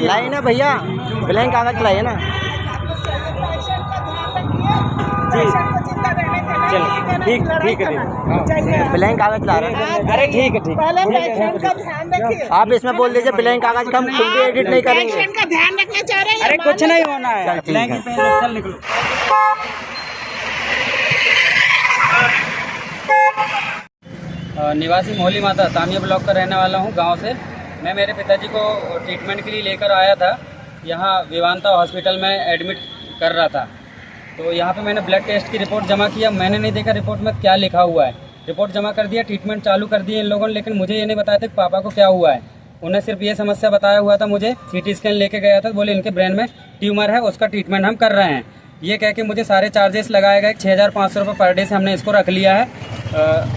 लाइए ना भैया, ब्लैंक कागज लाइए ना। ठीक है, ब्लैंक कागज ला रहे हैं। अरे ठीक है, ठीक। पहले पेशेंट का ध्यान रखिए। आप इसमें बोल दीजिए ब्लैंक कागज का, हम खुद भी एडिट नहीं करेंगे। पेशेंट का ध्यान रखना चाह रहे हैं। अरे कुछ नहीं होना है, चल ठीक है। चल निकलो। निवासी मोहली माता तामिया ब्लॉक का रहने वाला हूँ, गांव से। मैं मेरे पिताजी को ट्रीटमेंट के लिए लेकर आया था, यहाँ विवांता हॉस्पिटल में एडमिट कर रहा था। तो यहाँ पे मैंने ब्लड टेस्ट की रिपोर्ट जमा किया। मैंने नहीं देखा रिपोर्ट में क्या लिखा हुआ है। रिपोर्ट जमा कर दिया, ट्रीटमेंट चालू कर दिए इन लोगों ने, लेकिन मुझे ये नहीं बताया था कि पापा को क्या हुआ है। उन्हें सिर्फ ये समस्या बताया हुआ था मुझे। सीटी स्कैन लेके गया था, बोले इनके ब्रेन में ट्यूमर है, उसका ट्रीटमेंट हम कर रहे हैं। ये कह के मुझे सारे चार्जेस लगाए गए। 6500 रुपये पर डे से हमने इसको रख लिया है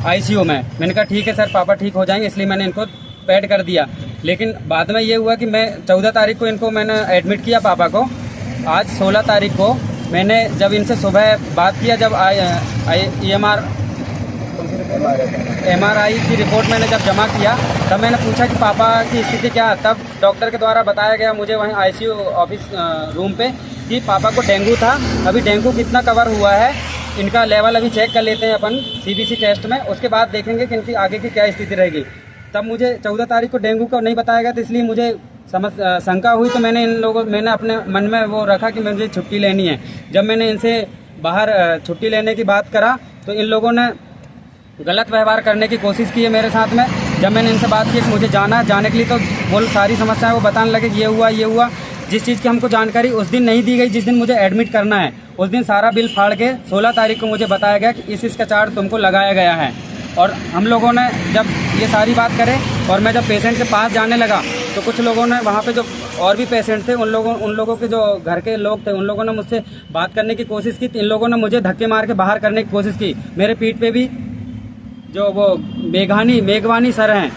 ICU में। मैंने कहा ठीक है सर, पापा ठीक हो जाएंगे, इसलिए मैंने इनको पैड कर दिया। लेकिन बाद में ये हुआ कि मैं 14 तारीख को इनको मैंने एडमिट किया पापा को। आज 16 तारीख को मैंने जब इनसे सुबह बात किया, जब MRI की रिपोर्ट मैंने जब जमा किया, तब मैंने पूछा कि पापा की स्थिति क्या है। तब डॉक्टर के द्वारा बताया गया मुझे वहीं ICU ऑफिस रूम पे कि पापा को डेंगू था। अभी डेंगू कितना कवर हुआ है, इनका लेवल अभी चेक कर लेते हैं अपन CBC टेस्ट में, उसके बाद देखेंगे कि इनकी आगे की क्या स्थिति रहेगी। तब मुझे 14 तारीख को डेंगू का नहीं बताया गया, तो इसलिए मुझे शंका हुई। तो मैंने अपने मन में वो रखा कि मुझे छुट्टी लेनी है। जब मैंने इनसे बाहर छुट्टी लेने की बात करा, तो इन लोगों ने गलत व्यवहार करने की कोशिश की है मेरे साथ में। जब मैंने इनसे बात की कि मुझे जाने के लिए, तो वो सारी समस्याएं वो बताने लगे, ये हुआ। जिस चीज़ की हमको जानकारी उस दिन नहीं दी गई, जिस दिन मुझे एडमिट करना है, उस दिन सारा बिल फाड़ के 16 तारीख को मुझे बताया गया कि इसका चार्ज तुमको लगाया गया है। और हम लोगों ने जब ये सारी बात करे और मैं जब पेशेंट के पास जाने लगा, तो कुछ लोगों ने वहाँ पे जो और भी पेशेंट थे, उन लोगों के जो घर के लोग थे, उन लोगों ने मुझसे बात करने की कोशिश की। इन लोगों ने मुझे धक्के मार के बाहर करने की कोशिश की। मेरे पीठ पे भी जो वो मेघवानी सर हैं,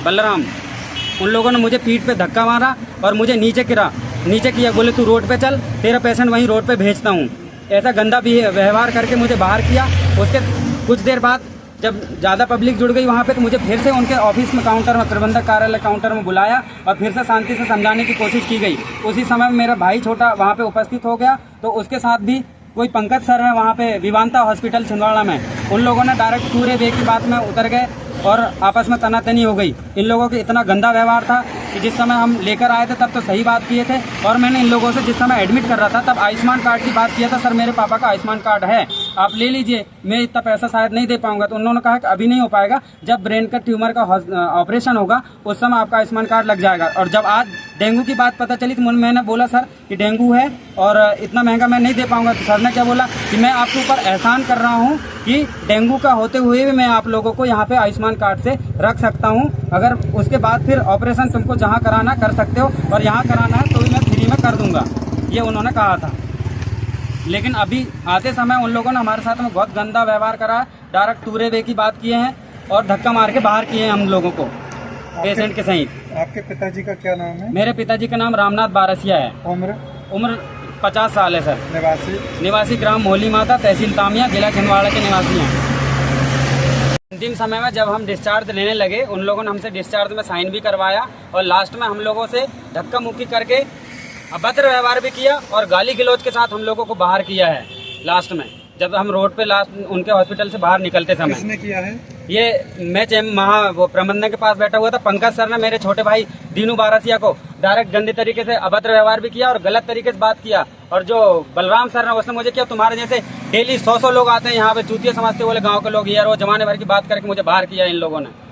बलराम, उन लोगों ने मुझे पीठ पे धक्का मारा और मुझे नीचे किया। बोले तू रोड पे चल, तेरा पेशेंट वहीं रोड पे भेजता हूँ। ऐसा गंदा भी व्यवहार करके मुझे बाहर किया। उसके कुछ देर बाद जब ज़्यादा पब्लिक जुड़ गई वहाँ पे, तो मुझे फिर से उनके ऑफिस में काउंटर में, प्रबंधक कार्यालय काउंटर में बुलाया और फिर से शांति से समझाने की कोशिश की गई। उसी समय मेरा भाई छोटा वहाँ पे उपस्थित हो गया, तो उसके साथ भी कोई पंकज सर है वहाँ पे विवांता हॉस्पिटल छिंदवाड़ा में, उन लोगों ने डायरेक्ट पूरे वे की बात में उतर गए और आपस में तनातनी हो गई। इन लोगों के इतना गंदा व्यवहार था कि जिस समय हम लेकर आए थे तब तो सही बात किए थे, और मैंने इन लोगों से जिस समय एडमिट कर रहा था तब आयुष्मान कार्ड की बात किया था। सर मेरे पापा का आयुष्मान कार्ड है, आप ले लीजिए, मैं इतना पैसा शायद नहीं दे पाऊंगा। तो उन्होंने कहा कि अभी नहीं हो पाएगा, जब ब्रेन का ट्यूमर का ऑपरेशन होगा उस समय आपका आयुष्मान कार्ड लग जाएगा। और जब आज डेंगू की बात पता चली तो मैंने बोला सर कि डेंगू है और इतना महंगा मैं नहीं दे पाऊंगा। तो सर ने क्या बोला कि मैं आपके ऊपर एहसान कर रहा हूँ कि डेंगू का होते हुए भी मैं आप लोगों को यहाँ पे आयुष्मान कार्ड से रख सकता हूँ। अगर उसके बाद फिर ऑपरेशन तुमको जहाँ कराना कर सकते हो, और यहाँ कराना है तो भी मैं फ्री में कर दूंगा, ये उन्होंने कहा था। लेकिन अभी आते समय उन लोगों ने हमारे साथ में बहुत गंदा व्यवहार करा है। डायरेक्ट टूरे वे की बात किए हैं और धक्का मार के बाहर किए हैं हम लोगों को, पेशेंट के सहित। आपके पिताजी का क्या नाम है? मेरे पिताजी का नाम रामनाथ बारसिया है। उम्र 50 साल है सर। निवासी ग्राम मोहली माता, तहसील तामिया, जिला छिंदवाड़ा के निवासी हैं। अंतिम समय में जब हम डिस्चार्ज लेने लगे, उन लोगों ने हमसे डिस्चार्ज में साइन भी करवाया और लास्ट में हम लोगों से धक्का मुक्की करके अभद्र व्यवहार भी किया और गाली गलौज के साथ हम लोगों को बाहर किया है। लास्ट में जब हम रोड पे उनके हॉस्पिटल से बाहर निकलते समय। किसने किया है ये? मैं वो प्रबंधन के पास बैठा हुआ था। पंकज सर ने मेरे छोटे भाई दीनू बारसिया को डायरेक्ट गंदे तरीके से अभद्र व्यवहार भी किया और गलत तरीके से बात किया। और जो बलराम सर ने, उसने मुझे क्या, तुम्हारे जैसे डेली 100 लोग आते हैं यहाँ पे, चूतिया समझते बोले गाँव के लोग, यार वो जमाने भर की बात करके मुझे बाहर किया इन लोगों ने।